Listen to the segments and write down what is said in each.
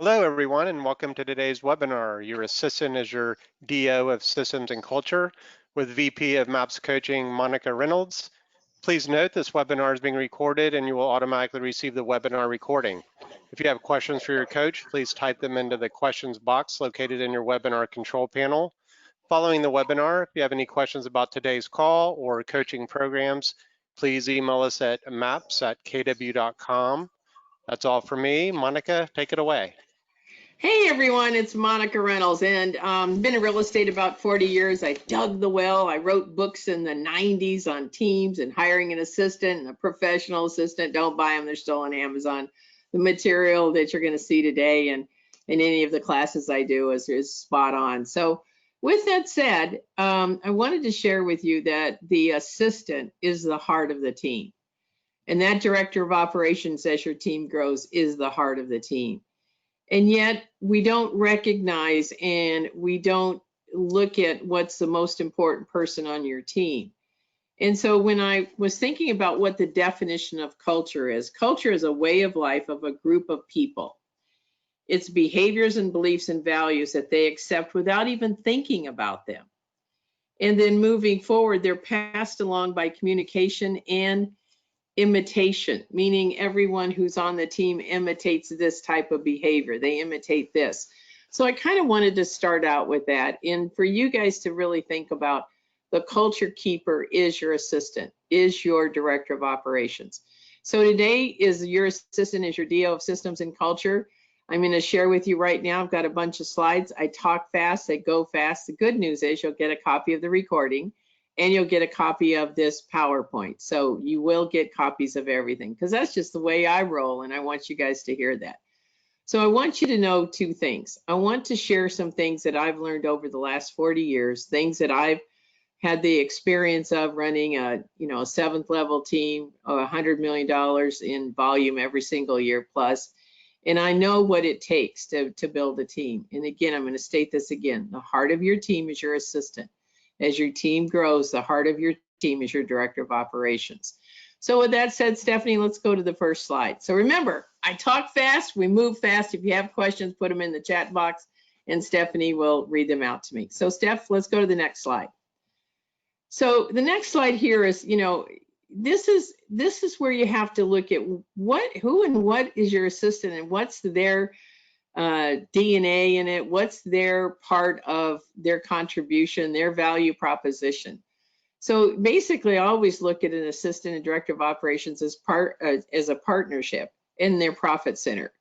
Hello, everyone, and welcome to today's webinar. Your assistant is your DO of Systems and Culture with VP of MAPS Coaching, Monica Reynolds. Please note this webinar is being recorded and you will automatically receive the webinar recording. If you have questions for your coach, please type them into the questions box located in your webinar control panel. Following the webinar, if you have any questions about today's call or coaching programs, please email us at maps@kw.com. That's all for me. Monica, take it away. Hey everyone, it's Monica Reynolds, and been in real estate about 40 years. I dug the well. I wrote books in the 90s on teams and hiring an assistant and a professional assistant. Don't buy them, they're still on Amazon. The material that you're going to see today and in any of the classes I do is spot on. So with that said, I wanted to share with you that the assistant is the heart of the team. And that director of operations, as your team grows, is the heart of the team. And yet we don't recognize and we don't look at what's the most important person on your team. And so when I was thinking about what the definition of culture is a way of life of a group of people. It's behaviors and beliefs and values that they accept without even thinking about them. And then moving forward, they're passed along by communication and imitation, meaning everyone who's on the team imitates this type of behavior. They imitate this. So I kind of wanted to start out with that, and for you guys to really think about the culture keeper is your assistant, is your director of operations. So today is your assistant is your DO of Systems and Culture. I'm going to share with you right now. I've got a bunch of slides. I talk fast, I go fast. The good news is you'll get a copy of the recording and you'll get a copy of this PowerPoint. So you will get copies of everything because that's just the way I roll, and I want you guys to hear that. So I want you to know two things. I want to share some things that I've learned over the last 40 years, things that I've had the experience of running a 7th level team, $100 million in volume every single year plus. And I know what it takes to build a team. And again, I'm going to state this again. The heart of your team is your assistant. As your team grows, the heart of your team is your director of operations. So with that said, Stephanie, let's go to the first slide. So remember, I talk fast, we move fast. If you have questions, put them in the chat box and Stephanie will read them out to me. So Steph, let's go to the next slide. So the next slide here is, this is where you have to look at who and what is your assistant and what's their DNA in it, what's their part of their contribution, their value proposition. So basically, I always look at an assistant and director of operations as a partnership in their profit center.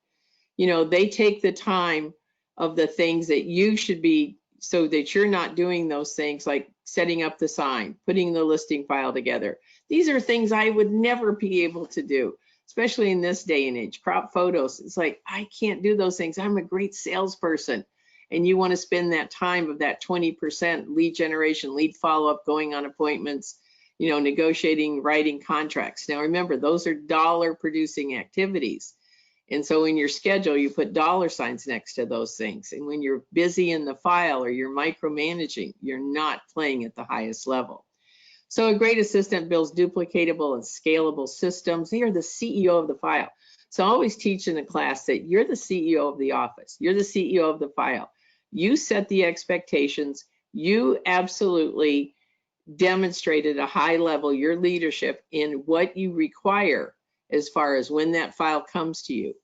They take the time of the things that you should be, so that you're not doing those things like setting up the sign, putting the listing file together. These are things I would never be able to do, especially in this day and age. Crop photos, it's like, I can't do those things. I'm a great salesperson. And you want to spend that time of that 20% lead generation, lead follow-up, going on appointments, negotiating, writing contracts. Now remember, those are dollar producing activities. And so in your schedule, you put dollar signs next to those things. And when you're busy in the file or you're micromanaging, you're not playing at the highest level. So a great assistant builds duplicatable and scalable systems. They are the CEO of the file. So I always teach in the class that you're the CEO of the office. You're the CEO of the file. You set the expectations. You absolutely demonstrated a high level your leadership in what you require as far as when that file comes to you.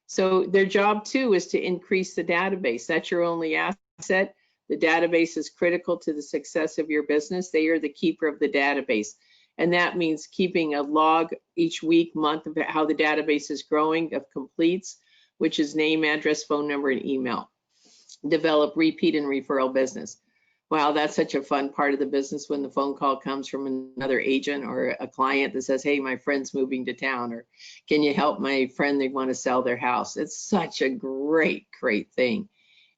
So their job too is to increase the database. That's your only asset. The database is critical to the success of your business. They are the keeper of the database. And that means keeping a log each week, month of how the database is growing of completes, which is name, address, phone number, and email. Develop repeat and referral business. Wow, that's such a fun part of the business when the phone call comes from another agent or a client that says, hey, my friend's moving to town, or can you help my friend, they want to sell their house. It's such a great thing.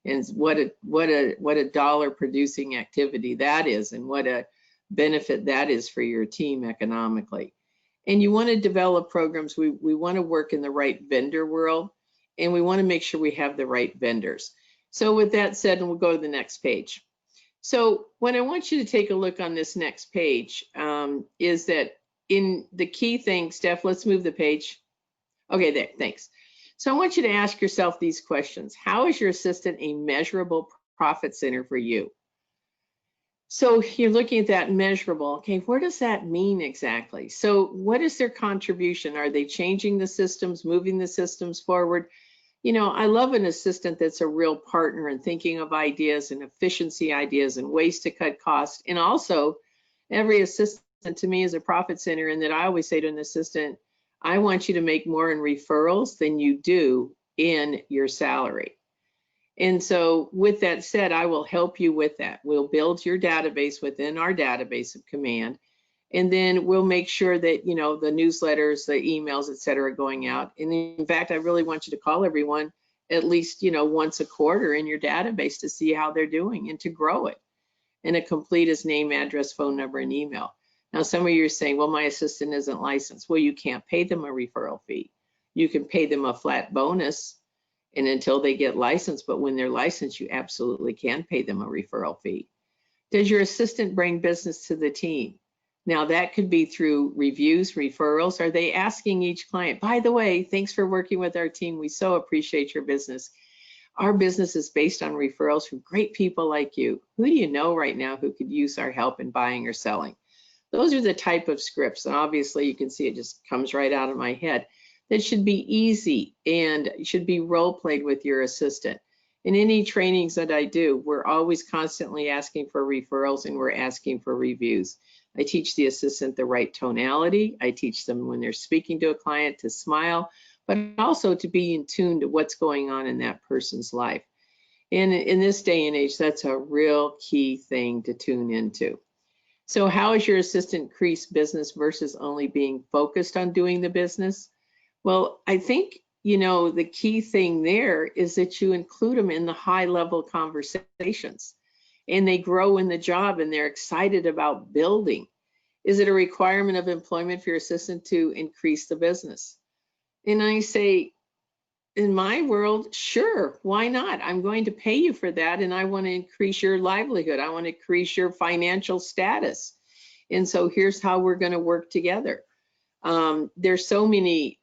And what a dollar producing activity that is, and what a benefit that is for your team economically. And you want to develop programs. We want to work in the right vendor world, and we want to make sure we have the right vendors. So with that said, and we'll go to the next page. So what I want you to take a look on this next page is that in the key thing, Steph, let's move the page. Okay, there, thanks. So I want you to ask yourself these questions. How is your assistant a measurable profit center for you? So you're looking at that measurable. Okay, what does that mean exactly? So what is their contribution? Are they changing the systems, moving the systems forward? You know, I love an assistant that's a real partner and thinking of ideas and efficiency ideas and ways to cut costs. And also, every assistant to me is a profit center, and that I always say to an assistant, I want you to make more in referrals than you do in your salary. And so with that said, I will help you with that. We'll build your database within our database of command. And then we'll make sure that, you know, the newsletters, the emails, et cetera, are going out. And in fact, I really want you to call everyone at least, you know, once a quarter in your database to see how they're doing and to grow it. And a complete is name, address, phone number, and email. Now, some of you are saying, well, my assistant isn't licensed. Well, you can't pay them a referral fee. You can pay them a flat bonus and until they get licensed, but when they're licensed, you absolutely can pay them a referral fee. Does your assistant bring business to the team? Now that could be through reviews, referrals. Are they asking each client, by the way, thanks for working with our team. We so appreciate your business. Our business is based on referrals from great people like you. Who do you know right now who could use our help in buying or selling? Those are the type of scripts. And obviously you can see it just comes right out of my head. That should be easy and should be role played with your assistant. In any trainings that I do, we're always constantly asking for referrals and we're asking for reviews. I teach the assistant the right tonality. I teach them when they're speaking to a client to smile, but also to be in tune to what's going on in that person's life. And in this day and age, that's a real key thing to tune into. So how is your assistant increase business versus only being focused on doing the business? Well, I think, you know, the key thing there is that you include them in the high level conversations and they grow in the job and they're excited about building. Is it a requirement of employment for your assistant to increase the business? And I say, in my world, sure, why not? I'm going to pay you for that and I want to increase your livelihood. I want to increase your financial status. And so here's how we're going to work together. There's so many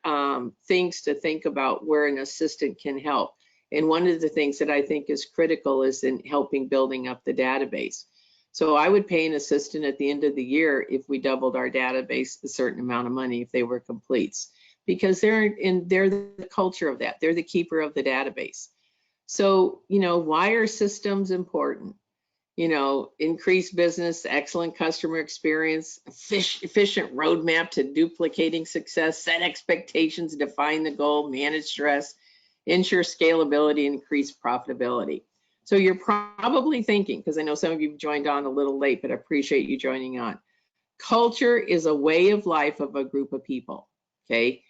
things to think about where an assistant can help. And one of the things that I think is critical is in helping building up the database. So I would pay an assistant at the end of the year if we doubled our database a certain amount of money if they were completes, because they're the culture of that. They're the keeper of the database. So, you know, why are systems important? You know, increased business, excellent customer experience, efficient roadmap to duplicating success, set expectations, define the goal, manage stress, ensure scalability, and increase profitability. So you're probably thinking, because I know some of you joined on a little late, but I appreciate you joining on. Culture is a way of life of a group of people, okay?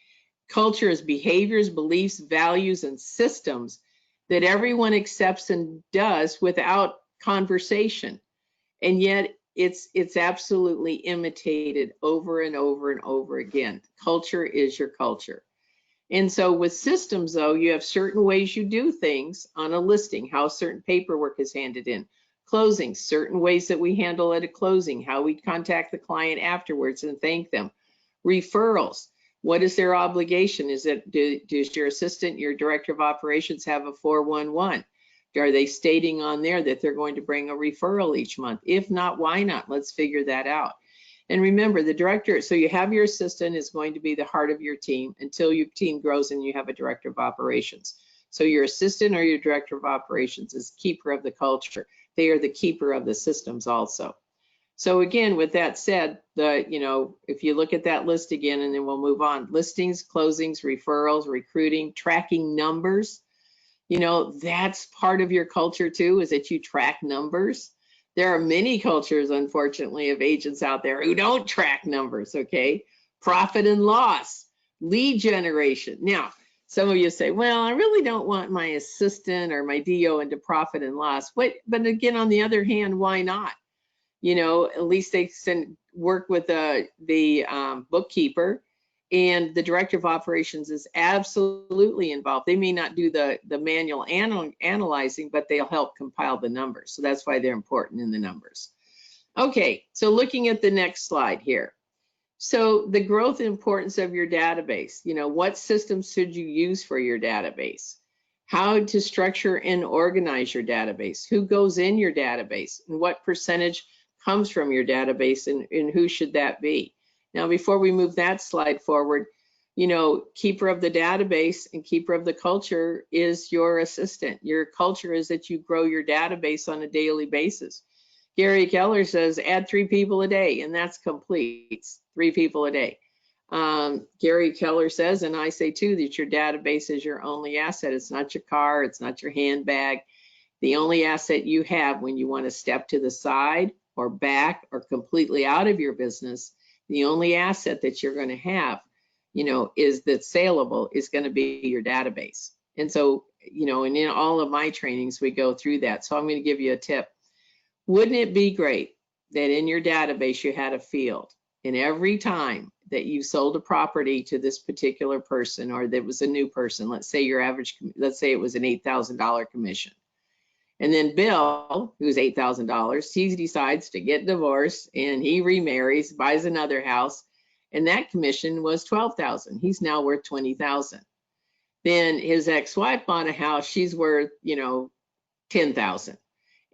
Culture is behaviors, beliefs, values, and systems that everyone accepts and does without conversation, and yet it's absolutely imitated over and over and over again. Culture is your culture. And so with systems, though, you have certain ways you do things on a listing, how certain paperwork is handed in, closing, certain ways that we handle at a closing, how we contact the client afterwards and thank them, referrals. What is their obligation? Is it, does your assistant, your director of operations have a 411? Are they stating on there that they're going to bring a referral each month? If not, why not? Let's figure that out. And remember, the director, so you have your assistant is going to be the heart of your team until your team grows and you have a director of operations. So your assistant or your director of operations is keeper of the culture. They are the keeper of the systems also. So again, with that said, if you look at that list again, and then we'll move on, listings, closings, referrals, recruiting, tracking numbers, that's part of your culture too, is that you track numbers. There are many cultures, unfortunately, of agents out there who don't track numbers, okay? Profit and loss, lead generation. Now, some of you say, well, I really don't want my assistant or my DO into profit and loss. But again, on the other hand, why not? At least they work with the bookkeeper, and the director of operations is absolutely involved. They may not do the manual analyzing, but they'll help compile the numbers. So that's why they're important in the numbers. Okay, so looking at the next slide here. So the growth and importance of your database, what systems should you use for your database? How to structure and organize your database? Who goes in your database? And what percentage comes from your database, and who should that be? Now, before we move that slide forward, keeper of the database and keeper of the culture is your assistant. Your culture is that you grow your database on a daily basis. Gary Keller says, add 3 people a day, and that's complete. 3 people a day. Gary Keller says, and I say too, that your database is your only asset. It's not your car, it's not your handbag. The only asset you have when you want to step to the side or back or completely out of your business, the only asset that you're going to have, is that's saleable is going to be your database. And so, and in all of my trainings, we go through that. So I'm going to give you a tip. Wouldn't it be great that in your database you had a field, and every time that you sold a property to this particular person, or that was a new person, let's say let's say it was an $8,000 commission. And then Bill, who's $8,000, he decides to get divorced and he remarries, buys another house, and that commission was $12,000. He's now worth $20,000. Then his ex-wife bought a house, she's worth, $10,000.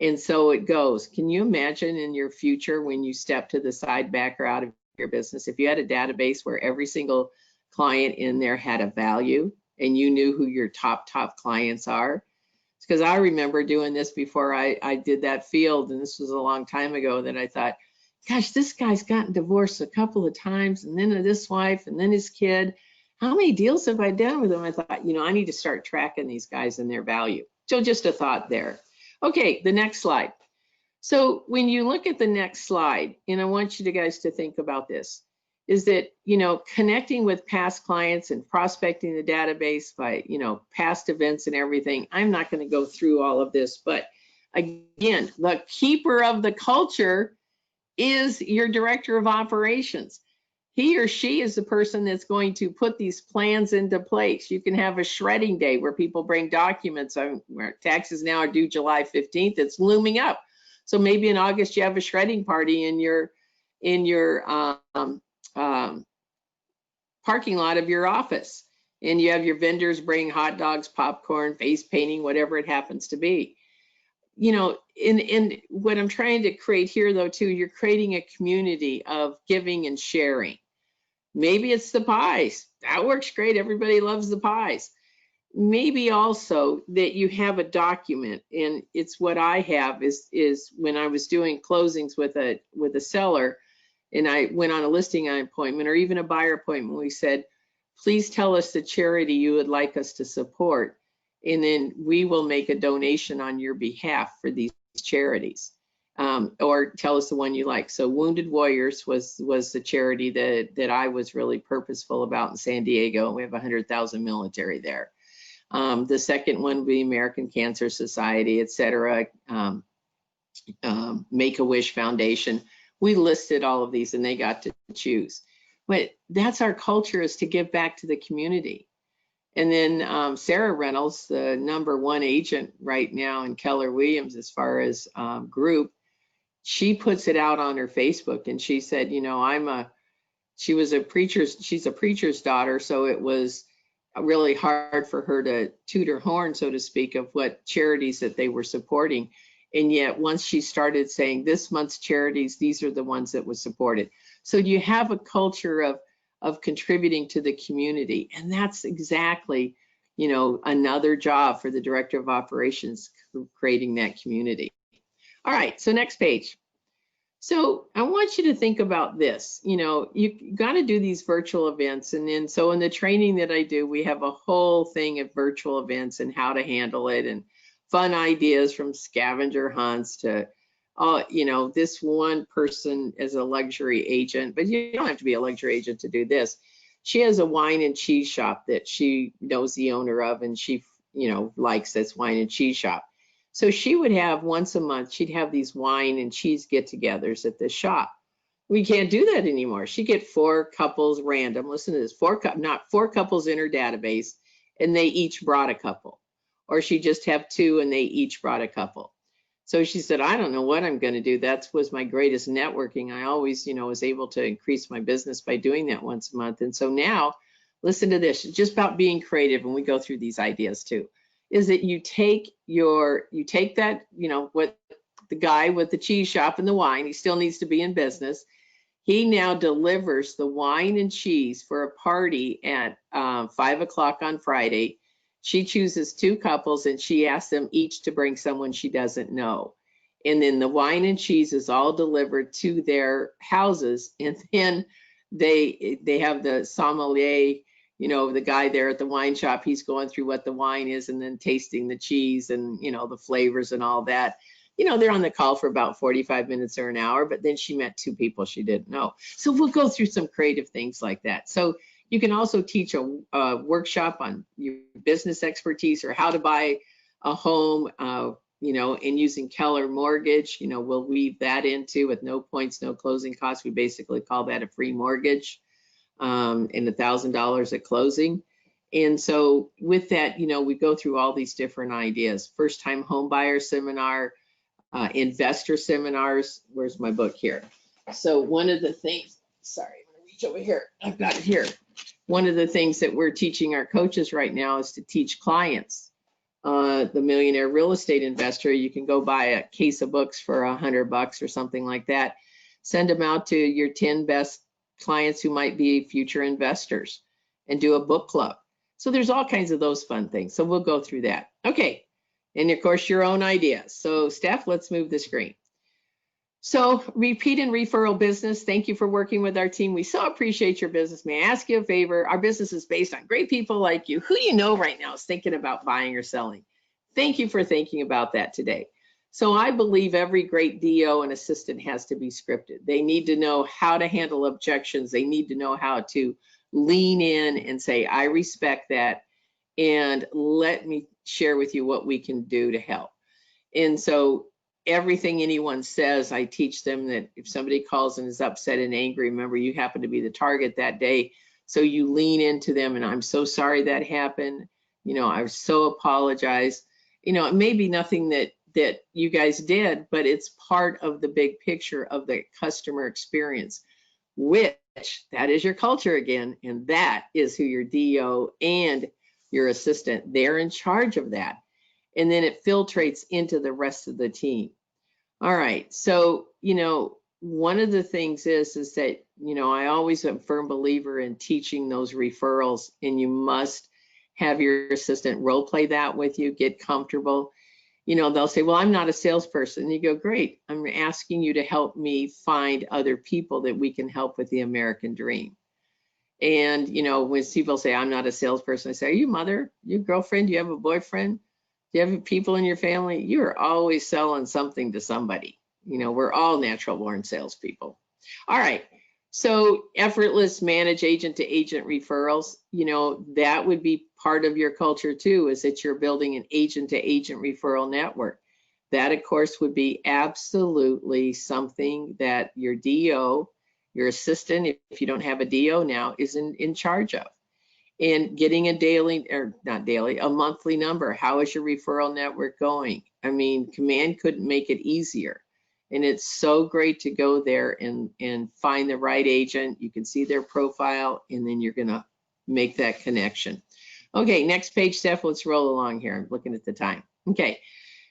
And so it goes. Can you imagine in your future when you step to the side, back, or out of your business, if you had a database where every single client in there had a value and you knew who your top clients are? Because I remember doing this before I did that field, and this was a long time ago, that I thought, gosh, this guy's gotten divorced a couple of times, and then this wife, and then his kid. How many deals have I done with him? I thought, I need to start tracking these guys and their value. So just a thought there. Okay, the next slide. So when you look at the next slide, and I want you guys to think about this, is that, connecting with past clients and prospecting the database by, past events and everything. I'm not going to go through all of this, but again, the keeper of the culture is your director of operations. He or she is the person that's going to put these plans into place. You can have a shredding day where people bring documents. Where taxes now are due July 15th. It's looming up. So maybe in August you have a shredding party in your parking lot of your office, and you have your vendors bring hot dogs, popcorn, face painting, whatever it happens to be. In what I'm trying to create here, though, too, you're creating a community of giving and sharing. Maybe it's the pies. That works great. Everybody loves the pies. Maybe also that you have a document, and it's what I have is when I was doing closings with a seller, and I went on a listing appointment or even a buyer appointment, we said, please tell us the charity you would like us to support, and then we will make a donation on your behalf for these charities. Or tell us the one you like. So Wounded Warriors was the charity that I was really purposeful about in San Diego. We have 100,000 military there. The second one would be American Cancer Society, etc. Make-A-Wish Foundation. We listed all of these and they got to choose. But that's our culture, is to give back to the community. And then Sarah Reynolds, the #1 agent right now in Keller Williams as far as group, she puts it out on her Facebook, and she said, she's a preacher's daughter, so it was really hard for her to toot her horn, so to speak, of what charities that they were supporting. And yet once she started saying this month's charities, these are the ones that was supported. So you have a culture of contributing to the community, and that's exactly, another job for the director of operations, creating that community. All right, so next page. So I want you to think about this. You got to do these virtual events. And then so in the training that I do, we have a whole thing of virtual events and how to handle it, and fun ideas from scavenger hunts to, this one person is a luxury agent, but you don't have to be a luxury agent to do this. She has a wine and cheese shop that she knows the owner of, and she, likes this wine and cheese shop. So she would have once a month, she'd have these wine and cheese get-togethers at the shop. We can't do that anymore. She'd get 4 couples random. Listen to this, 4 couples in her database, and they each brought a couple. Or she'd just have 2 and they each brought a couple. So she said, I don't know what I'm going to do. That was my greatest networking. I always, was able to increase my business by doing that once a month. And so now, listen to this, it's just about being creative. And we go through these ideas too, is that you take that, what the guy with the cheese shop and the wine, he still needs to be in business. He now delivers the wine and cheese for a party at 5 o'clock on Friday. She chooses 2 couples and she asks them each to bring someone she doesn't know. And then the wine and cheese is all delivered to their houses. And then they have the sommelier, the guy there at the wine shop, he's going through what the wine is and then tasting the cheese and, the flavors and all that. They're on the call for about 45 minutes or an hour, but then she met 2 people she didn't know. So we'll go through some creative things like that. So you can also teach a workshop on your business expertise or how to buy a home, and using Keller Mortgage, we'll weave that into with no points, no closing costs. We basically call that a free mortgage, and $1,000 at closing. And so with that, we go through all these different ideas. First time home buyer seminar, investor seminars. Where's my book here? So one of the things, sorry, I'm gonna reach over here. I've got it here. One of the things that we're teaching our coaches right now is to teach clients. The Millionaire Real Estate Investor, you can go buy a case of books for $100 or something like that. Send them out to your 10 best clients who might be future investors and do a book club. So there's all kinds of those fun things. So we'll go through that. Okay. And of course, your own ideas. So Steph, let's move the screen. So repeat and referral business. Thank you for working with our team. We so appreciate your business. May I ask you a favor? Our business is based on great people like you. Who do you know right now is thinking about buying or selling? Thank you for thinking about that today. So I believe every great DO and assistant has to be scripted. They need to know how to handle objections. They need to know how to lean in and say, I respect that, and let me share with you what we can do to help. And so everything anyone says, I teach them that if somebody calls and is upset and angry, remember you happen to be the target that day. So you lean into them and I'm so sorry that happened. I so apologize. It may be nothing that you guys did, but it's part of the big picture of the customer experience, which that is your culture again. And that is who your DO and your assistant, they're in charge of that. And then it filtrates into the rest of the team. All right, so, one of the things is that, I always am a firm believer in teaching those referrals, and you must have your assistant role play that with you, get comfortable. They'll say, well, I'm not a salesperson. And you go, great, I'm asking you to help me find other people that we can help with the American dream. And, when people say, I'm not a salesperson, I say, are you mother, you girlfriend, do you have a boyfriend? Do you have people in your family? You're always selling something to somebody. We're all natural born salespeople. All right. So effortless manage agent to agent referrals, that would be part of your culture too, is that you're building an agent to agent referral network. That, of course, would be absolutely something that your DO, your assistant, if you don't have a DO now, is in charge of. And getting a monthly number. How is your referral network going? I mean, Command couldn't make it easier. And it's so great to go there and find the right agent. You can see their profile, and then you're gonna make that connection. Okay, next page, Steph, let's roll along here. I'm looking at the time. Okay,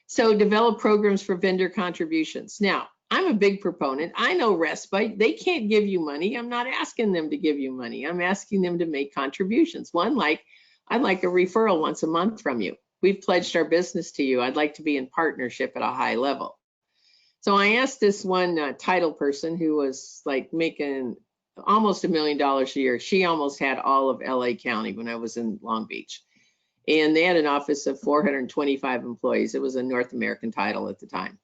so develop programs for vendor contributions. Now, I'm a big proponent. I know Respite, they can't give you money. I'm not asking them to give you money. I'm asking them to make contributions. One, I'd like a referral once a month from you. We've pledged our business to you. I'd like to be in partnership at a high level. So I asked this one title person who was making almost $1 million a year. She almost had all of LA County when I was in Long Beach. And they had an office of 425 employees. It was a North American title at the time.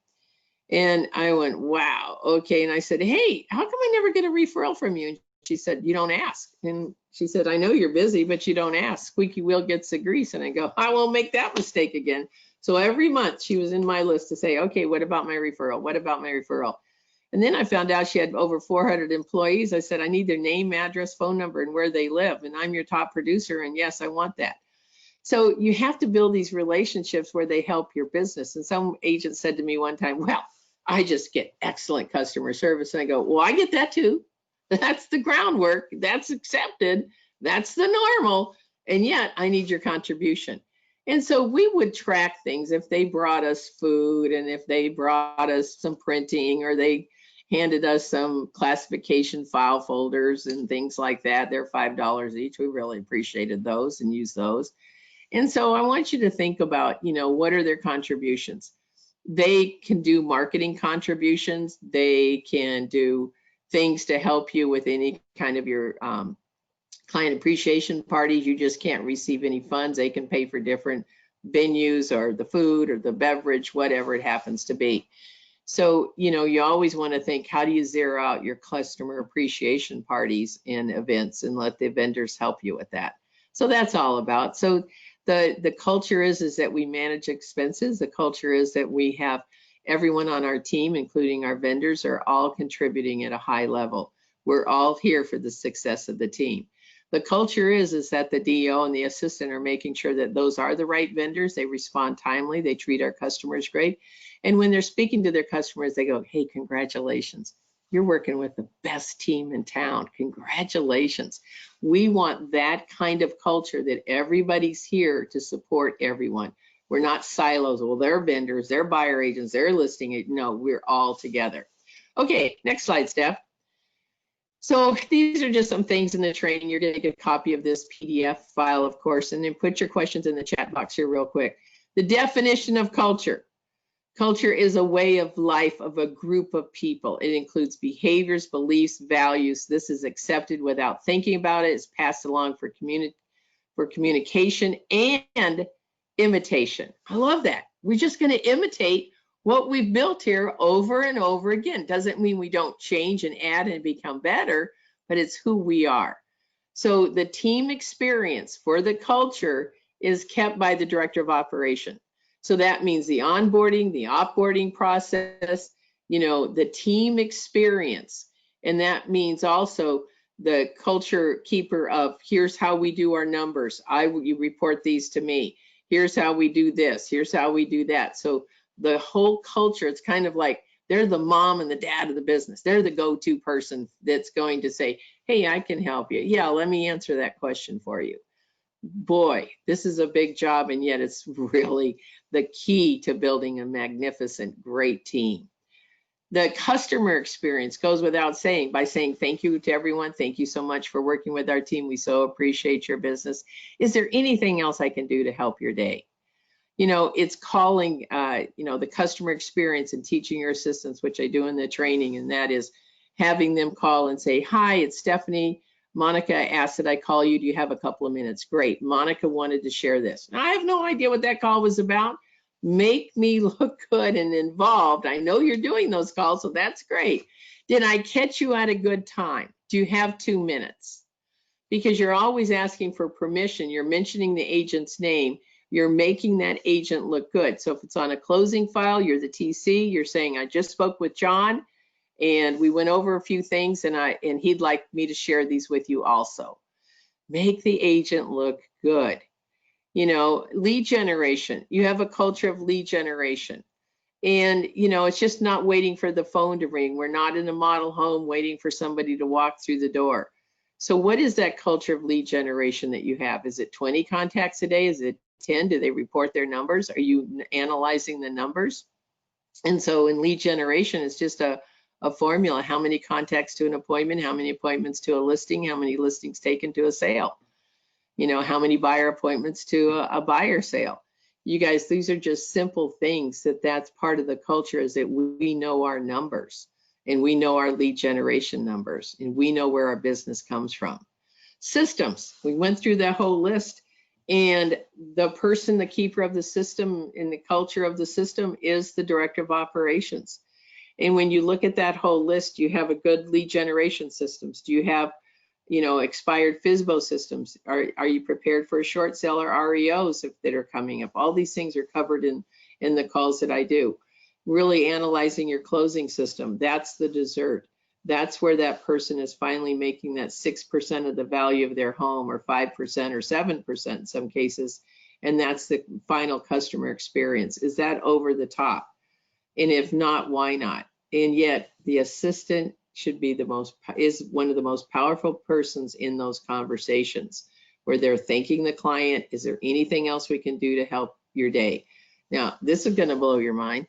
And I went, wow, okay. And I said, hey, how come I never get a referral from you? And she said, you don't ask. And she said, I know you're busy, but you don't ask. Squeaky wheel gets the grease. And I go, I won't make that mistake again. So every month she was in my list to say, okay, what about my referral? What about my referral? And then I found out she had over 400 employees. I said, I need their name, address, phone number, and where they live. And I'm your top producer. And yes, I want that. So you have to build these relationships where they help your business. And some agent said to me one time, well, I just get excellent customer service. And I go, well, I get that too. That's the groundwork. That's accepted. That's the normal. And yet I need your contribution. And so we would track things if they brought us food and if they brought us some printing or they handed us some classification file folders and things like that. They're $5 each. We really appreciated those and used those. And so I want you to think about, what are their contributions? They can do marketing contributions. They can do things to help you with any kind of your client appreciation parties. You just can't receive any funds. They can pay for different venues or the food or the beverage, whatever it happens to be. So, you always want to think, how do you zero out your customer appreciation parties and events and let the vendors help you with that? So that's all about. So the culture is that we manage expenses. The culture is that we have everyone on our team, including our vendors, are all contributing at a high level. We're all here for the success of the team. The culture is that the DO and the assistant are making sure that those are the right vendors. They respond timely. They treat our customers great. And when they're speaking to their customers, they go, hey, congratulations. You're working with the best team in town. Congratulations. We want that kind of culture that everybody's here to support everyone. We're not silos. Well, they're vendors, they're buyer agents, they're listing it. No, we're all together. Okay, next slide, Steph. So these are just some things in the training. You're going to get a copy of this PDF file, of course, and then put your questions in the chat box here real quick. The definition of culture. Culture is a way of life of a group of people. It includes behaviors, beliefs, values. This is accepted without thinking about it. It's passed along for communication and imitation. I love that. We're just going to imitate what we've built here over and over again. Doesn't mean we don't change and add and become better, but it's who we are. So the team experience for the culture is kept by the director of operation. So that means the onboarding, the offboarding process, the team experience. And that means also the culture keeper of here's how we do our numbers. You report these to me. Here's how we do this. Here's how we do that. So the whole culture, it's kind of like they're the mom and the dad of the business. They're the go-to person that's going to say, hey, I can help you. Yeah, let me answer that question for you. Boy, this is a big job, and yet it's really the key to building a magnificent, great team. The customer experience goes without saying by saying thank you to everyone. Thank you so much for working with our team. We so appreciate your business. Is there anything else I can do to help your day? It's calling, the customer experience and teaching your assistants, which I do in the training, and that is having them call and say, hi, it's Stephanie. Monica asked that I call you. Do you have a couple of minutes? Great. Monica wanted to share this. Now, I have no idea what that call was about. Make me look good and involved. I know you're doing those calls, so that's great. Did I catch you at a good time? Do you have 2 minutes? Because you're always asking for permission. You're mentioning the agent's name. You're making that agent look good. So if it's on a closing file, you're the TC. You're saying, I just spoke with John and we went over a few things and he'd like me to share these with you also. Make the agent look good. Lead generation. You have a culture of lead generation. And, it's just not waiting for the phone to ring. We're not in a model home waiting for somebody to walk through the door. So what is that culture of lead generation that you have? Is it 20 contacts a day? Is it 10? Do they report their numbers? Are you analyzing the numbers? And so in lead generation, it's just a formula. How many contacts to an appointment? How many appointments to a listing? How many listings taken to a sale? How many buyer appointments to a buyer sale? You guys, these are just simple things that's part of the culture, is that we know our numbers and we know our lead generation numbers and we know where our business comes from. Systems, we went through that whole list, and the keeper of the system in the culture of the system is the director of operations. And when you look at that whole list, you have a good lead generation systems. Do you have expired FSBO systems? Are you prepared for a short sale or REOs that are coming up? All these things are covered in the calls that I do. Really analyzing your closing system. That's the dessert. That's where that person is finally making that 6% of the value of their home, or 5% or 7% in some cases, and that's the final customer experience. Is that over the top? And if not, why not? And yet the assistant should be is one of the most powerful persons in those conversations where they're thanking the client. Is there anything else we can do to help your day? Now, this is going to blow your mind,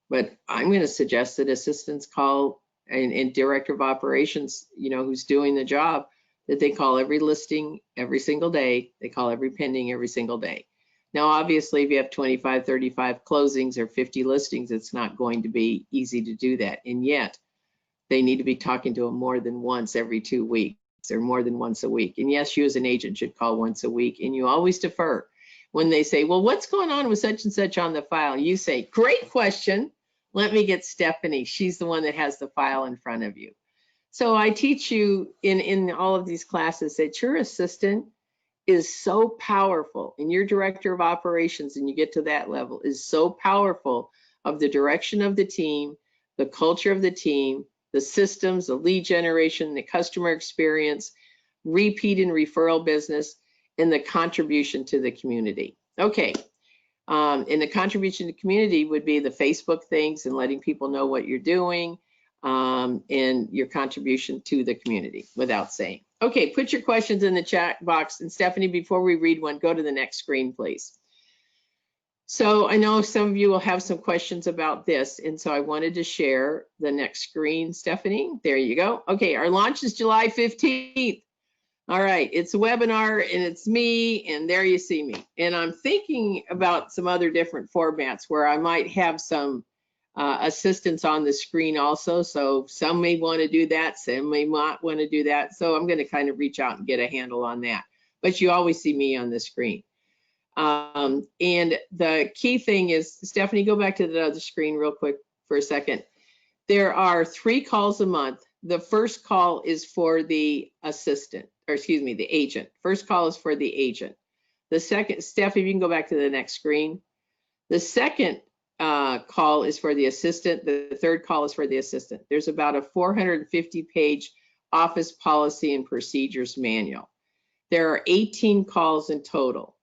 but I'm going to suggest that assistants call and director of operations, who's doing the job, that they call every listing every single day. They call every pending every single day. Now, obviously, if you have 25, 35 closings or 50 listings, it's not going to be easy to do that. And yet, they need to be talking to them more than once every 2 weeks or more than once a week. And yes, you as an agent should call once a week. And you always defer. When they say, well, what's going on with such and such on the file? You say, great question. Let me get Stephanie. She's the one that has the file in front of you. So I teach you in all of these classes that your assistant is so powerful, and your director of operations, and you get to that level, is so powerful of the direction of the team, the culture of the team, the systems, the lead generation, the customer experience, repeat and referral business, and the contribution to the community. Okay, and the contribution to the community would be the Facebook things and letting people know what you're doing, and your contribution to the community without saying. Okay, put your questions in the chat box. And Stephanie, before we read one, go to the next screen, please. So I know some of you will have some questions about this, and so I wanted to share the next screen, Stephanie. There you go. Okay, our launch is July 15th. All right, it's a webinar, and it's me, and there you see me. And I'm thinking about some other different formats where I might have some assistance on the screen also. So some may want to do that, some may not want to do that. So I'm going to kind of reach out and get a handle on that. But you always see me on the screen. And the key thing is, Stephanie, go back to the other screen real quick for a second. There are 3 calls a month. The first call is for the assistant, or excuse me, the agent. First call is for the agent. The second, Steph, if you can go back to the next screen. The second call is for the assistant. The third call is for the assistant. There's about a 450-page office policy and procedures manual. There are 18 calls in total.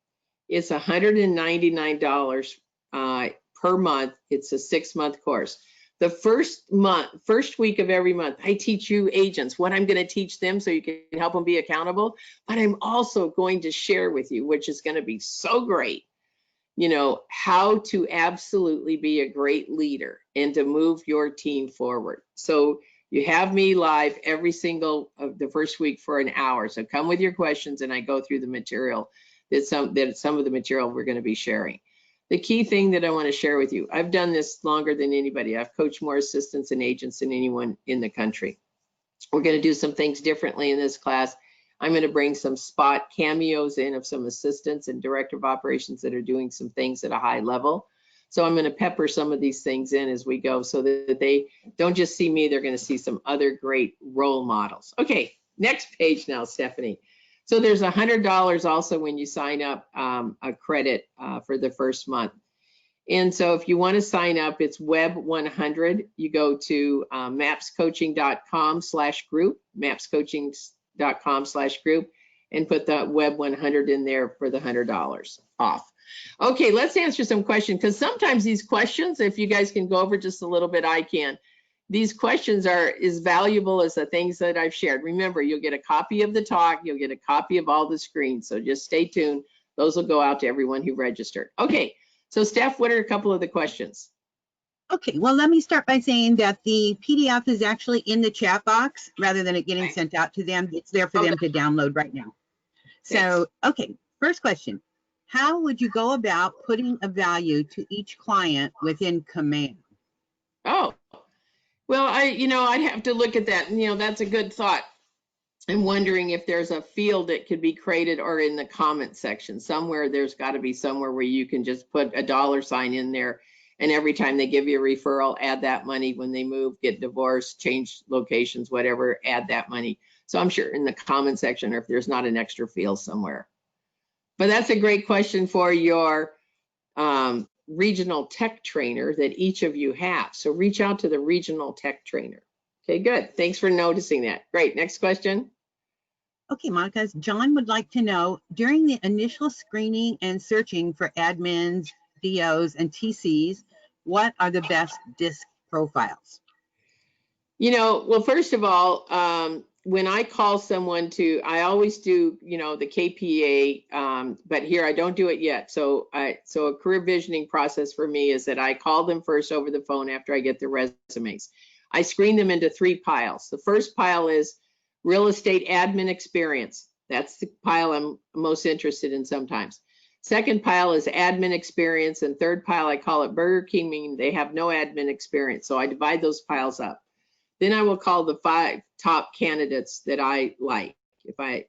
It's $199 per month. It's a 6-month course. The first week of every month, I teach you agents what I'm going to teach them so you can help them be accountable. But I'm also going to share with you, which is going to be so great, how to absolutely be a great leader and to move your team forward. So you have me live every single of the first week for an hour. So come with your questions, and I go through the material some of the material we're going to be sharing. The key thing that I want to share with you, I've done this longer than anybody. I've coached more assistants and agents than anyone in the country. We're going to do some things differently in this class. I'm going to bring some spot cameos in of some assistants and director of operations that are doing some things at a high level. So I'm going to pepper some of these things in as we go so that they don't just see me, they're going to see some other great role models. Okay, next page now, Stephanie. So there's $100 also when you sign up, a credit for the first month. And so if you want to sign up, it's Web 100. You go to mapscoaching.com/group, mapscoaching.com/group, and put the Web 100 in there for the $100 off. Okay, let's answer some questions, because sometimes these questions, if you guys can go over just a little bit, I can. These questions are as valuable as the things that I've shared. Remember, you'll get a copy of the talk, you'll get a copy of all the screens, so just stay tuned. Those will go out to everyone who registered. Okay, so Steph, what are a couple of the questions? Okay, well, let me start by saying that the PDF is actually in the chat box rather than it getting sent out to them. It's there for them to download right now. So, okay, first question. How would you go about putting a value to each client within Command? Oh, well, I'd have to look at that. That's a good thought. I'm wondering if there's a field that could be created, or in the comment section somewhere. There's got to be somewhere where you can just put a $sign in there, and every time they give you a referral, add that money. When they move, get divorced, change locations, whatever, add that money. So I'm sure in the comment section, or if there's not an extra field somewhere. But that's a great question for your regional tech trainer that each of you have. So reach out to the regional tech trainer. Okay, good. Thanks for noticing that. Great. Next question. Okay, Monica, John would like to know, during the initial screening and searching for admins, DOs, and TCs, what are the best DISC profiles? Well, first of all, when I call someone I always do, the KPA, but here I don't do it yet. So a career visioning process for me is that I call them first over the phone after I get their resumes. I screen them into 3 piles. The first pile is real estate admin experience. That's the pile I'm most interested in sometimes. Second pile is admin experience, and third pile, I call it Burger King, meaning they have no admin experience. So I divide those piles up. Then I will call the 5 top candidates that I like.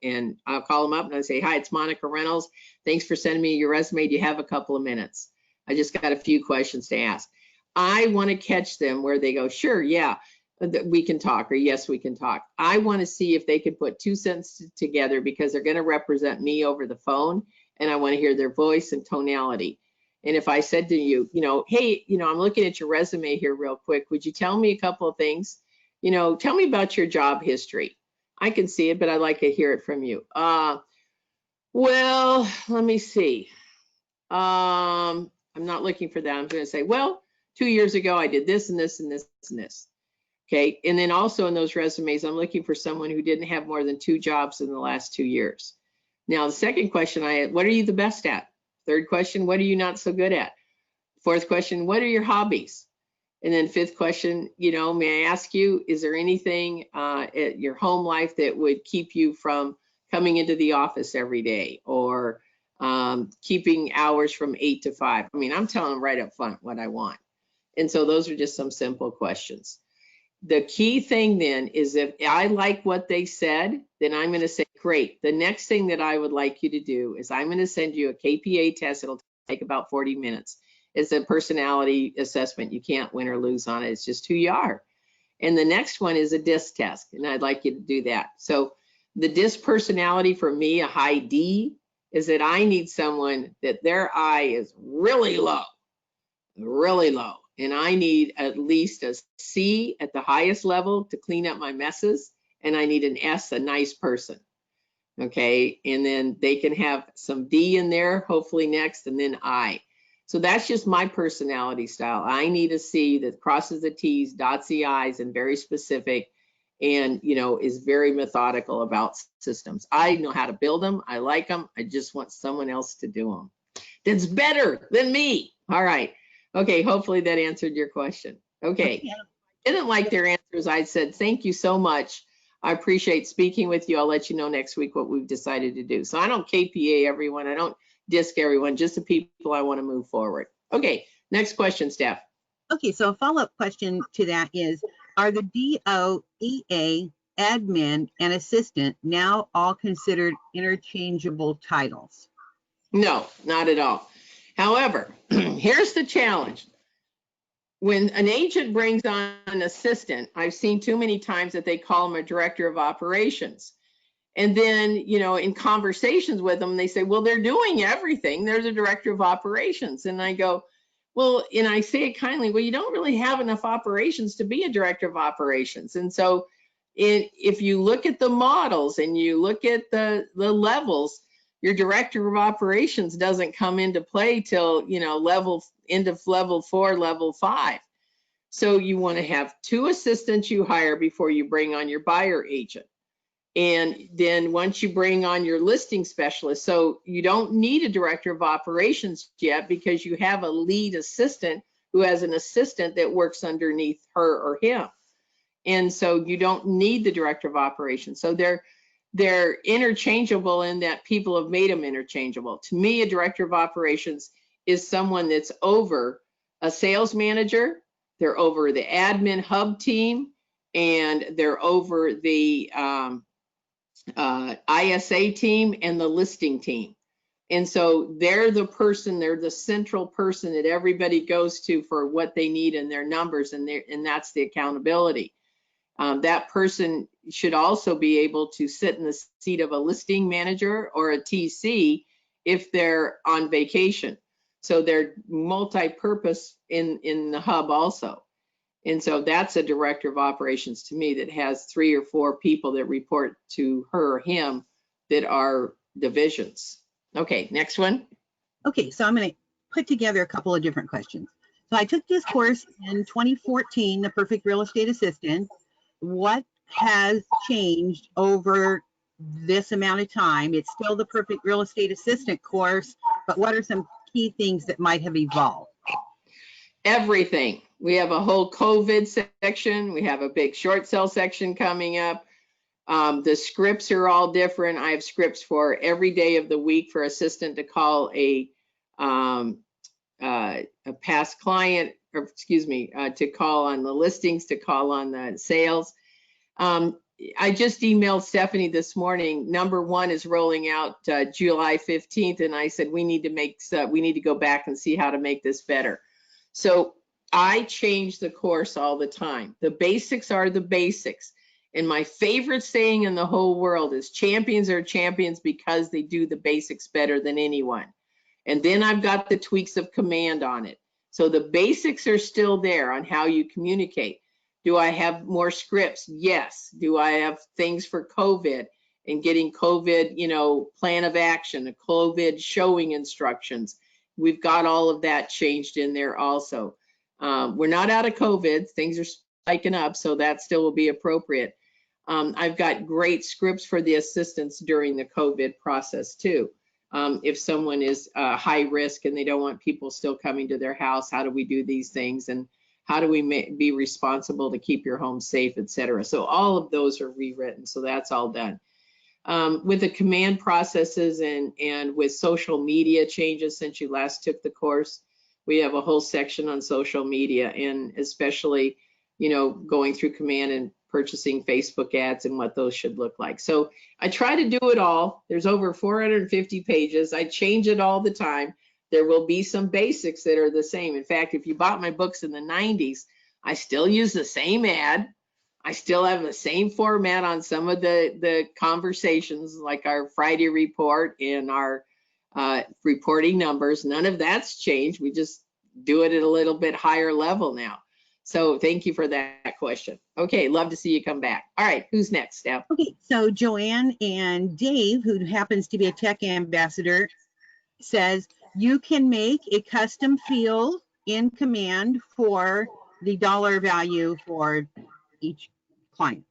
And I'll call them up and I say, hi, it's Monica Reynolds. Thanks for sending me your resume. Do you have a couple of minutes? I just got a few questions to ask. I want to catch them where they go, sure, yeah, we can talk, or yes, we can talk. I want to see if they can put 2 sentences together because they're going to represent me over the phone, and I want to hear their voice and tonality. And if I said to you, hey, I'm looking at your resume here real quick. Would you tell me a couple of things? Tell me about your job history. I can see it, but I'd like to hear it from you. Well, let me see. I'm not looking for that. I'm going to say, well, 2 years ago, I did this and this and this and this. Okay. And then also in those resumes, I'm looking for someone who didn't have more than 2 jobs in the last 2 years. Now, the second question I had, what are you the best at? Third question, what are you not so good at? Fourth question, what are your hobbies? And then fifth question, may I ask you, is there anything at your home life that would keep you from coming into the office every day, or keeping hours from 8 to 5? I mean, I'm telling them right up front what I want. And so those are just some simple questions. The key thing then is, if I like what they said, then I'm going to say, great. The next thing that I would like you to do is I'm going to send you a KPA test. It'll take about 40 minutes. It's a personality assessment. You can't win or lose on it. It's just who you are. And the next one is a DISC test, and I'd like you to do that. So the DISC personality for me, a high D, is that I need someone that their I is really low, really low. And I need at least a C at the highest level to clean up my messes. And I need an S, a nice person. Okay. And then they can have some D in there, hopefully next, and then I. So that's just my personality style. I need a C that crosses the T's, dots the I's, and very specific, and is very methodical about systems. I know how to build them. I like them. I just want someone else to do them that's better than me. All right. Okay. Hopefully that answered your question. Okay. If I didn't like their answers, I said, thank you so much. I appreciate speaking with you. I'll let you know next week what we've decided to do. So I don't KPA everyone. I don't DISC everyone, just the people I want to move forward. Okay, next question, Steph. Okay, so a follow-up question to that is, are the DO, EA, admin, and assistant now all considered interchangeable titles? No, not at all. However, here's the challenge. When an agent brings on an assistant, I've seen too many times that they call him a director of operations. And then, in conversations with them, they say, well, they're doing everything. They're the director of operations. And I go, well, and I say it kindly, well, you don't really have enough operations to be a director of operations. And so if you look at the models and you look at the levels, your director of operations doesn't come into play till, end of level 4, level 5. So you want to have 2 assistants you hire before you bring on your buyer agent. And then once you bring on your listing specialist, so you don't need a director of operations yet because you have a lead assistant who has an assistant that works underneath her or him. And so you don't need the director of operations. So they're interchangeable in that people have made them interchangeable. To me, a director of operations is someone that's over a sales manager, they're over the admin hub team, and they're over the ISA team and the listing team. And so they're the central person that everybody goes to for what they need in their numbers, and that's the accountability. That person should also be able to sit in the seat of a listing manager or a TC if they're on vacation. So they're multi-purpose in the hub also. And so that's a director of operations to me that has 3 or 4 people that report to her or him that are divisions. Okay, next one. Okay, so I'm going to put together a couple of different questions. So I took this course in 2014, the Perfect Real Estate Assistant. What has changed over this amount of time? It's still the Perfect Real Estate Assistant course, but what are some key things that might have evolved? Everything. We have a whole COVID section. We have a big short sale section coming up. The scripts are all different. I have scripts for every day of the week for assistant to call a past client, or excuse me, to call on the listings, to call on the sales. I just emailed Stephanie this morning. Number 1 is rolling out July 15th, and I said we need to go back and see how to make this better. So I change the course all the time. The basics are the basics. And my favorite saying in the whole world is champions are champions because they do the basics better than anyone. And then I've got the tweaks of command on it. So the basics are still there on how you communicate. Do I have more scripts? Yes. Do I have things for COVID and getting COVID, plan of action, a COVID showing instructions? We've got all of that changed in there also. We're not out of COVID. Things are spiking up, so that still will be appropriate. I've got great scripts for the assistants during the COVID process too. If someone is high risk and they don't want people still coming to their house, how do we do these things? And how do we be responsible to keep your home safe, et cetera? So all of those are rewritten. So that's all done. With the command processes and with social media changes since you last took the course, we have a whole section on social media, and especially, going through command and purchasing Facebook ads and what those should look like. So I try to do it all. There's over 450 pages. I change it all the time. There will be some basics that are the same. In fact, if you bought my books in the 90s, I still use the same ad. I still have the same format on some of the conversations, like our Friday report and our reporting numbers. None of that's changed. We just do it at a little bit higher level now. So thank you for that question. Okay, love to see you come back. All right, who's next, Steph? Okay, so Joanne and Dave, who happens to be a tech ambassador, says you can make a custom field in command for the dollar value for each client.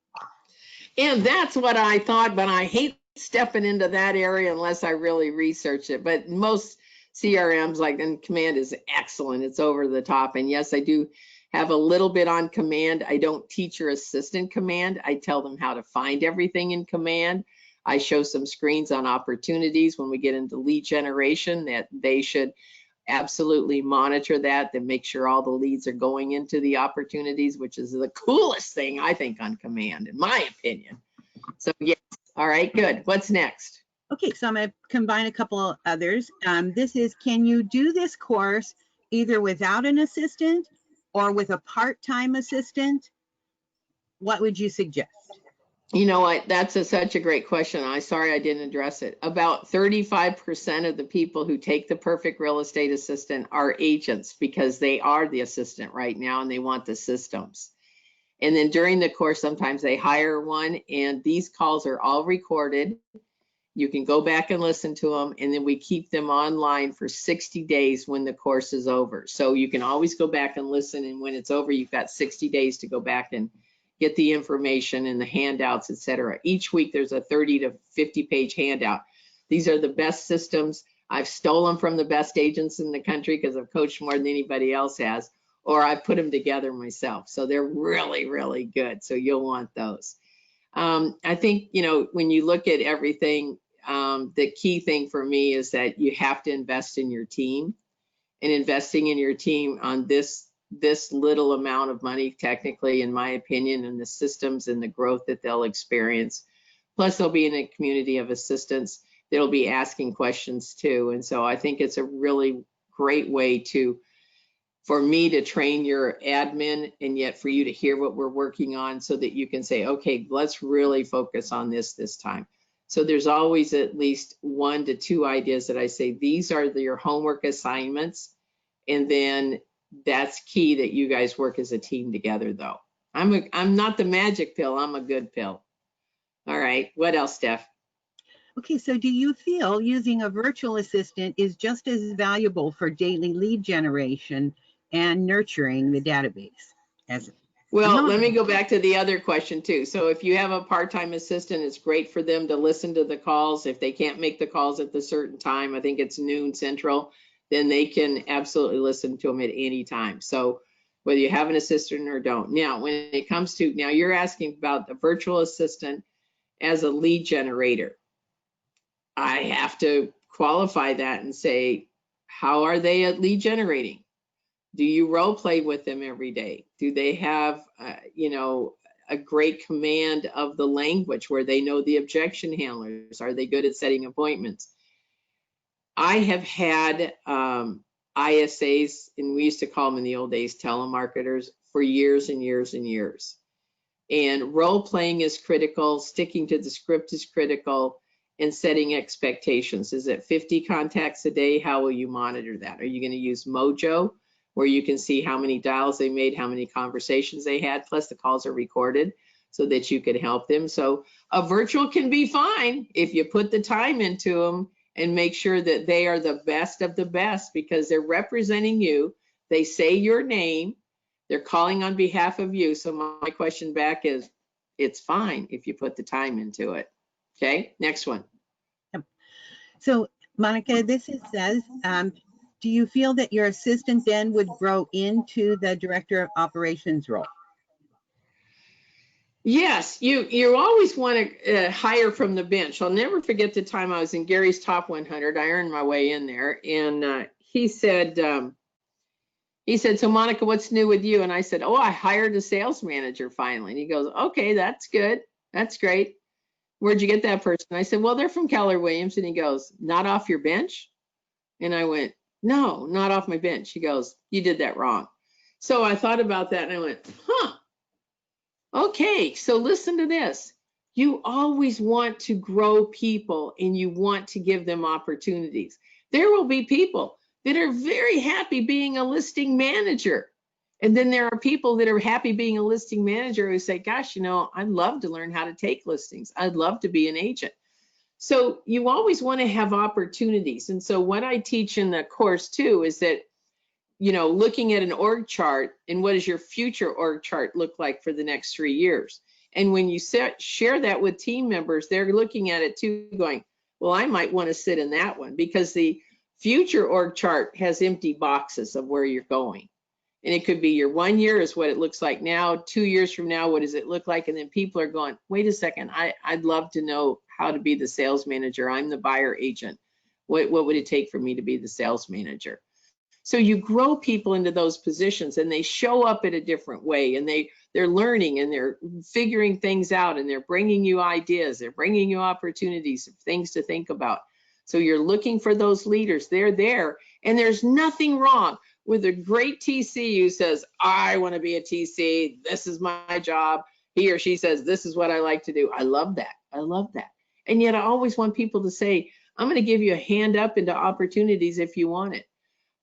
And that's what I thought, but I hate stepping into that area unless I really research it. But most CRMs, like in command, is excellent. It's over the top. And yes, I do have a little bit on command. I don't teach your assistant command. I tell them how to find everything in command. I show some screens on opportunities when we get into lead generation that they should absolutely monitor that, to make sure all the leads are going into the opportunities, which is the coolest thing I think on command, in my opinion. So yes, all right, good. What's next? Okay, so I'm going to combine a couple of others. This is, can you do this course either without an assistant or with a part-time assistant? What would you suggest? You know what? That's such a great question. I'm sorry I didn't address it. About 35% of the people who take the Perfect Real Estate Assistant are agents, because they are the assistant right now and they want the systems. And then during the course, sometimes they hire one, and these calls are all recorded. You can go back and listen to them, and then we keep them online for 60 days when the course is over. So you can always go back and listen, and when it's over, you've got 60 days to go back and get the information and the handouts, et cetera. Each week there's a 30 to 50 page handout. These are the best systems. I've stolen from the best agents in the country because I've coached more than anybody else has, or I put them together myself. So they're really, really good. So you'll want those. I think, when you look at everything, the key thing for me is that you have to invest in your team, and investing in your team on this little amount of money, technically, in my opinion, and the systems and the growth that they'll experience. Plus, they'll be in a community of assistants that'll be asking questions too. And so I think it's a really great way for me to train your admin, and yet for you to hear what we're working on, so that you can say, okay, let's really focus on this time. So there's always at least 1 to 2 ideas that I say, these are your homework assignments. And then that's key that you guys work as a team together, though. I'm not the magic pill. I'm a good pill. All right. What else, Steph? Okay, so do you feel using a virtual assistant is just as valuable for daily lead generation and nurturing the database as a Well, let me non? go back to the other question too. So if you have a part-time assistant, it's great for them to listen to the calls. If they can't make the calls at the certain time, I think it's noon central, then they can absolutely listen to them at any time. So whether you have an assistant or don't. Now, when it comes to, now you're asking about the virtual assistant as a lead generator. I have to qualify that and say, how are they at lead generating? Do you role play with them every day? Do they have, a great command of the language where they know the objection handlers? Are they good at setting appointments? I have had ISAs, and we used to call them in the old days telemarketers, for years and years and years. And role playing is critical, sticking to the script is critical, and setting expectations. Is it 50 contacts a day? How will you monitor that? Are you going to use Mojo, where you can see how many dials they made, how many conversations they had, plus the calls are recorded so that you can help them? So a virtual can be fine if you put the time into them and make sure that they are the best of the best, because they're representing you. They say your name. They're calling on behalf of you. So my question back is, it's fine if you put the time into it. Okay, next one. So, Monica, this says, do you feel that your assistant then would grow into the director of operations role? Yes, you always want to hire from the bench. I'll never forget the time I was in Gary's Top 100. I earned my way in there, and he said, so Monica, what's new with you? And I said, oh, I hired a sales manager finally. And he goes, okay, that's good. That's great. Where'd you get that person? I said, well, they're from Keller Williams. And he goes, not off your bench? And I went, no, not off my bench. He goes, you did that wrong. So I thought about that and I went, huh, okay, so listen to this. You always want to grow people and you want to give them opportunities. There will be people that are very happy being a listing manager. And then there are people that are happy being a listing manager who say, gosh, I'd love to learn how to take listings. I'd love to be an agent. So you always want to have opportunities. And so what I teach in the course too is that, looking at an org chart and what does your future org chart look like for the next 3 years? And when you share that with team members, they're looking at it too going, well, I might want to sit in that one, because the future org chart has empty boxes of where you're going. And it could be your 1 year is what it looks like now, 2 years from now, what does it look like? And then people are going, wait a second, I'd love to know how to be the sales manager. I'm the buyer agent. What would it take for me to be the sales manager? So you grow people into those positions and they show up in a different way, and they're learning and they're figuring things out, and they're bringing you ideas. They're bringing you opportunities, things to think about. So you're looking for those leaders. They're there. And there's nothing wrong with a great TC who says, I want to be a TC. This is my job. He or she says, this is what I like to do. I love that. I love that. And yet I always want people to say, I'm going to give you a hand up into opportunities if you want it.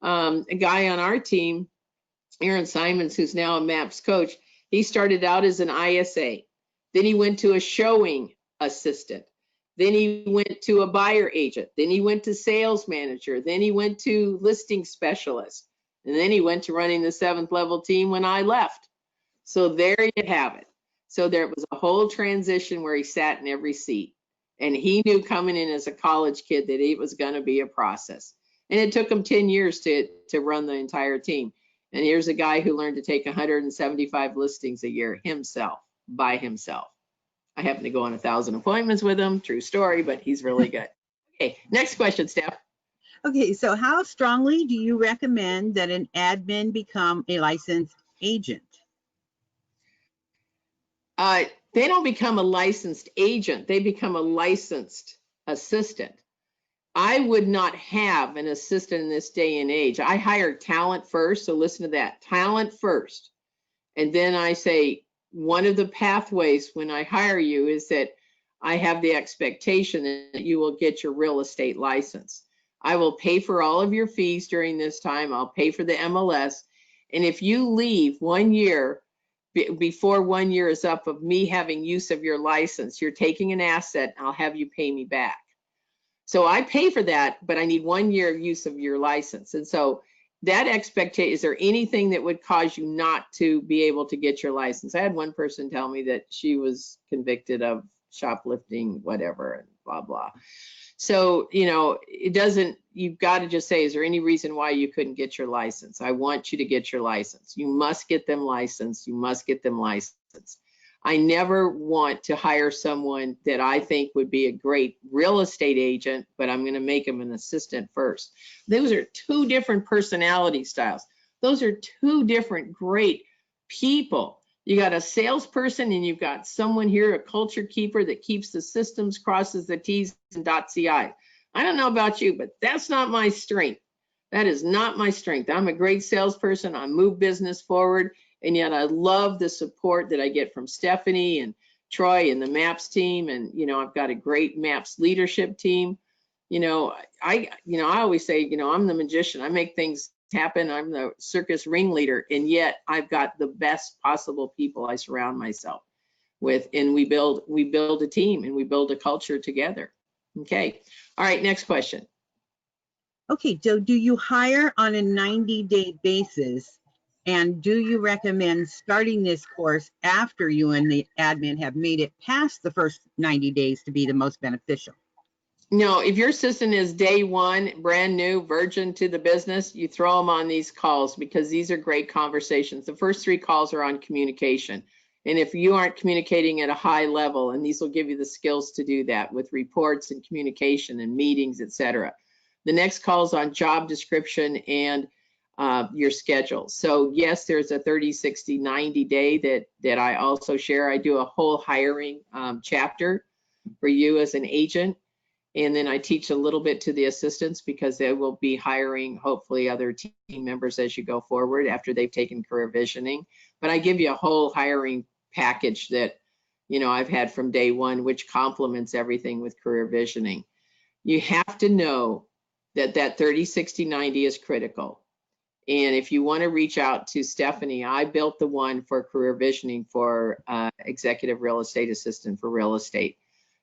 A guy on our team, Aaron Simons, who's now a MAPS coach, he started out as an ISA. Then he went to a showing assistant. Then he went to a buyer agent. Then he went to sales manager. Then he went to listing specialist. And then he went to running the 7th level team when I left. So there you have it. So there was a whole transition where he sat in every seat. And he knew coming in as a college kid that it was going to be a process. And it took him 10 years to run the entire team. And here's a guy who learned to take 175 listings a year himself, by himself. I happen to go on 1,000 appointments with him. True story, but he's really good. Okay, next question, Steph. Okay, so how strongly do you recommend that an admin become a licensed agent? They don't become a licensed agent. They become a licensed assistant. I would not have an assistant in this day and age. I hire talent first. So listen to that, talent first. And then I say, one of the pathways when I hire you is that I have the expectation that you will get your real estate license. I will pay for all of your fees during this time. I'll pay for the MLS. And if you leave 1 year, before 1 year is up of me having use of your license, you're taking an asset, and I'll have you pay me back. So I pay for that, but I need 1 year of use of your license. And so that expectation, is there anything that would cause you not to be able to get your license? I had one person tell me that she was convicted of shoplifting, whatever, and blah, blah. So, you know, it doesn't, you've got to just say, is there any reason why you couldn't get your license? I want you to get your license. You must get them licensed. You must get them licensed. I never want to hire someone that I think would be a great real estate agent, but I'm going to make them an assistant first. Those are two different personality styles. Those are two different great people. You got a salesperson and you've got someone here, a culture keeper that keeps the systems, crosses the T's and dots the I's. I don't know about you, but that's not my strength. That is not my strength. I'm a great salesperson. I move business forward. And yet I love the support that I get from Stephanie and Troy and the MAPS team. And, you know, I've got a great MAPS leadership team. You know, I always say, you know, I'm the magician. I make things happen. I'm the circus ringleader. And yet I've got the best possible people I surround myself with. And we build a team and we build a culture together. Okay. All right. Next question. Okay. So do you hire on a 90-day basis? And do you recommend starting this course after you and the admin have made it past the first 90 days to be the most beneficial? No, if your assistant is day one, brand new, virgin to the business, you throw them on these calls because these are great conversations. The first 3 calls are on communication. And if you aren't communicating at a high level, and these will give you the skills to do that with reports and communication and meetings, etc. The next call is on job description and your schedule. So yes, there's a 30, 60, 90 day that I also share. I do a whole hiring chapter for you as an agent. And then I teach a little bit to the assistants because they will be hiring hopefully other team members as you go forward after they've taken career visioning. But I give you a whole hiring package that, you know, I've had from day one, which complements everything with career visioning. You have to know that 30, 60, 90 is critical. And if you want to reach out to Stephanie, I built the one for career visioning for executive real estate assistant for real estate.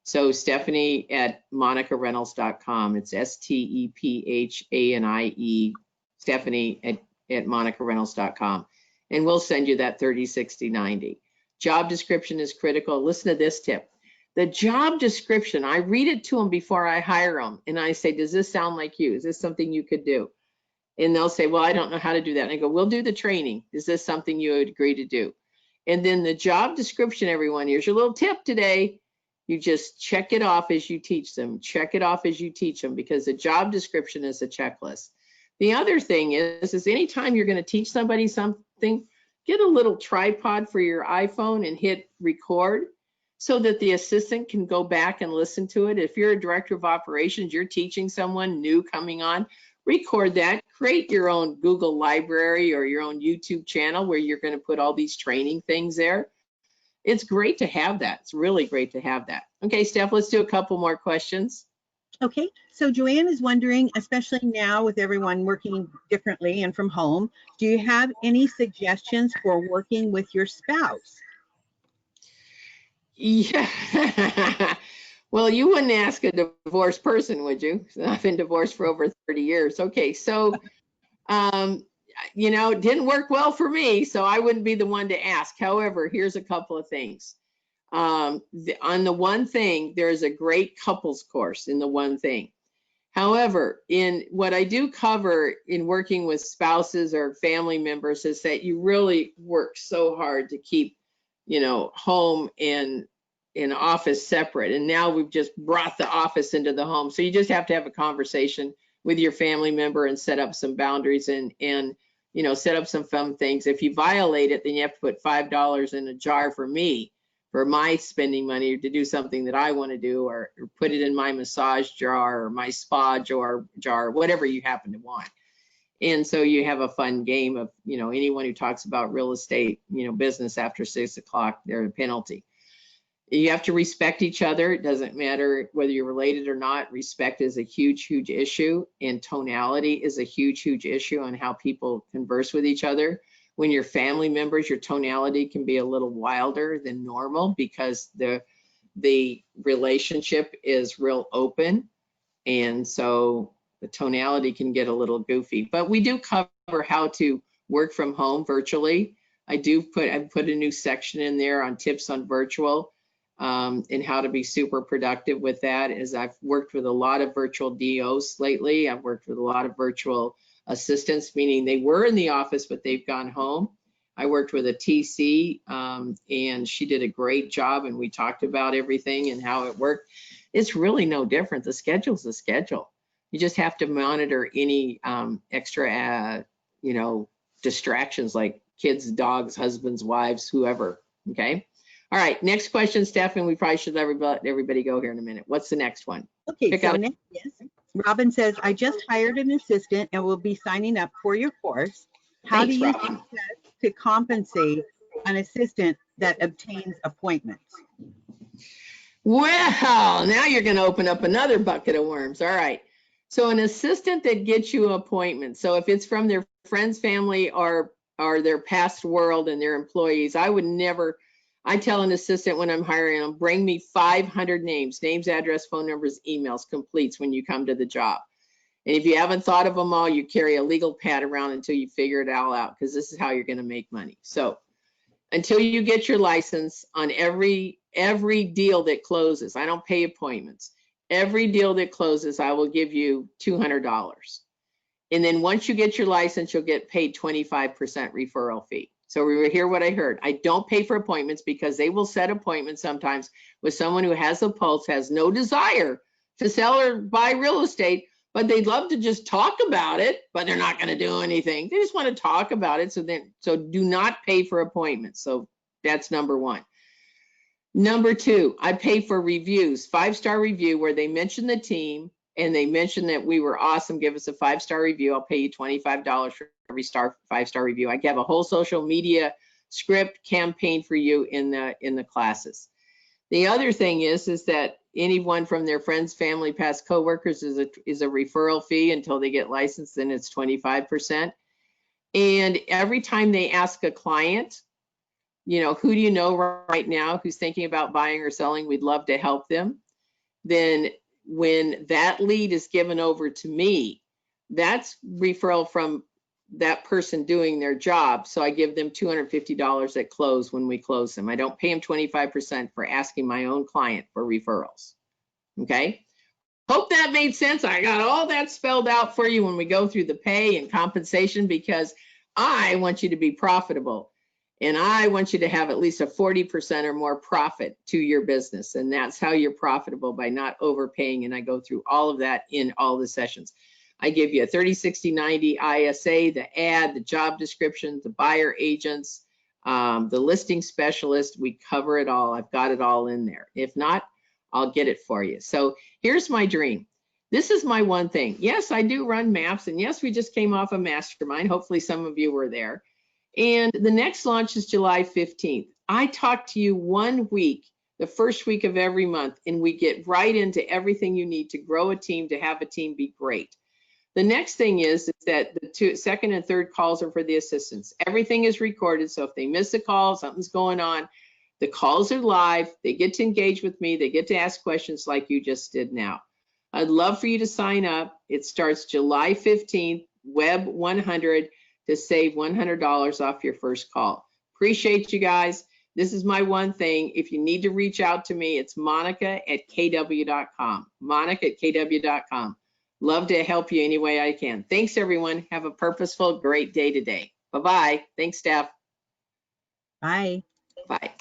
So Stephanie at monicareynolds.com. It's STEPHANIE, Stephanie at monicareynolds.com. And we'll send you that 30, 60, 90. Job description is critical. Listen to this tip. The job description, I read it to them before I hire them. And I say, does this sound like you? Is this something you could do? And they'll say, well, I don't know how to do that. And I go, we'll do the training. Is this something you would agree to do? And then the job description, everyone, here's your little tip today. You just check it off as you teach them. Check it off as you teach them because the job description is a checklist. The other thing is anytime you're going to teach somebody something, get a little tripod for your iPhone and hit record so that the assistant can go back and listen to it. If you're a director of operations, you're teaching someone new coming on, record that, create your own Google library or your own YouTube channel where you're going to put all these training things there. It's great to have that. It's really great to have that. Okay, Steph, let's do a couple more questions. Okay, so Joanne is wondering, especially now with everyone working differently and from home, do you have any suggestions for working with your spouse? Yeah. Well, you wouldn't ask a divorced person, would you? I've been divorced for over 30 years. Okay, so, you know, it didn't work well for me, so I wouldn't be the one to ask. However, here's a couple of things. On the One Thing, there's a great couples course in the One Thing. However, in what I do cover in working with spouses or family members is that you really work so hard to keep, you know, home and office separate. And now we've just brought the office into the home. So you just have to have a conversation with your family member and set up some boundaries and you know, set up some fun things. If you violate it, then you have to put $5 in a jar for me, for my spending money to do something that I want to do, or put it in my massage jar or my spa jar, whatever you happen to want. And so you have a fun game of, you know, anyone who talks about real estate, you know, business after 6 o'clock, there's a penalty. You have to respect each other. It doesn't matter whether you're related or not. Respect is a huge, huge issue. And tonality is a huge, huge issue on how people converse with each other. When you're family members, your tonality can be a little wilder than normal because the relationship is real open. And so the tonality can get a little goofy, but we do cover how to work from home virtually. I've put a new section in there on tips on virtual, and how to be super productive with that. As I've worked with a lot of virtual DOs lately. I've worked with a lot of virtual assistants, meaning they were in the office, but they've gone home. I worked with a TC, and she did a great job, and we talked about everything and how it worked. It's really no different. The schedule's the schedule. You just have to monitor any extra, distractions like kids, dogs, husbands, wives, whoever. Okay. All right. Next question, Stefan. We probably should let everybody go here in a minute. What's the next one? Okay. So next, yes. Robin says, I just hired an assistant and will be signing up for your course. How do you think to compensate an assistant that obtains appointments? Well, now you're going to open up another bucket of worms. All right. So an assistant that gets you appointments. So if it's from their friends, family, or their past world and their employees, I tell an assistant when I'm hiring them, bring me 500 names, address, phone numbers, emails, completes when you come to the job. And if you haven't thought of them all, you carry a legal pad around until you figure it all out, because this is how you're going to make money. So until you get your license, on every deal that closes, I don't pay appointments. Every deal that closes, I will give you $200. And then once you get your license, you'll get paid 25% referral fee. So hear what I heard. I don't pay for appointments because they will set appointments sometimes with someone who has a pulse, has no desire to sell or buy real estate, but they'd love to just talk about it, but they're not going to do anything. They just want to talk about it. So do not pay for appointments. So that's number one. Number two, I pay for reviews, 5-star review where they mention the team and they mention that we were awesome. Give us a 5-star review. I'll pay you $25 for every 5-star review. I have a whole social media script campaign for you in the classes. The other thing is that anyone from their friends, family, past coworkers is a referral fee until they get licensed, then it's 25%. And every time they ask a client, who do you know right now who's thinking about buying or selling? We'd love to help them. Then when that lead is given over to me, that's referral from that person doing their job. So I give them $250 at close when we close them. I don't pay them 25% for asking my own client for referrals. Okay. Hope that made sense. I got all that spelled out for you when we go through the pay and compensation, because I want you to be profitable. And I want you to have at least a 40% or more profit to your business. And that's how you're profitable, by not overpaying. And I go through all of that in all the sessions. I give you a 30, 60, 90 ISA, the ad, the job description, the buyer agents, the listing specialist. We cover it all. I've got it all in there. If not, I'll get it for you. So here's my dream. This is my one thing. Yes, I do run maps. And yes, we just came off a mastermind. Hopefully some of you were there. And the next launch is July 15th. I talk to you 1 week, the first week of every month, and we get right into everything you need to grow a team, to have a team be great. The next thing is that the second and third calls are for the assistants. Everything is recorded. So if they miss a call, something's going on, the calls are live. They get to engage with me. They get to ask questions like you just did now. I'd love for you to sign up. It starts July 15th, Web 100, to save $100 off your first call. Appreciate you guys. This is my one thing. If you need to reach out to me, it's monica@kw.com. monica@kw.com. Love to help you any way I can. Thanks, everyone. Have a purposeful, great day today. Bye-bye. Thanks, Steph. Bye. Bye.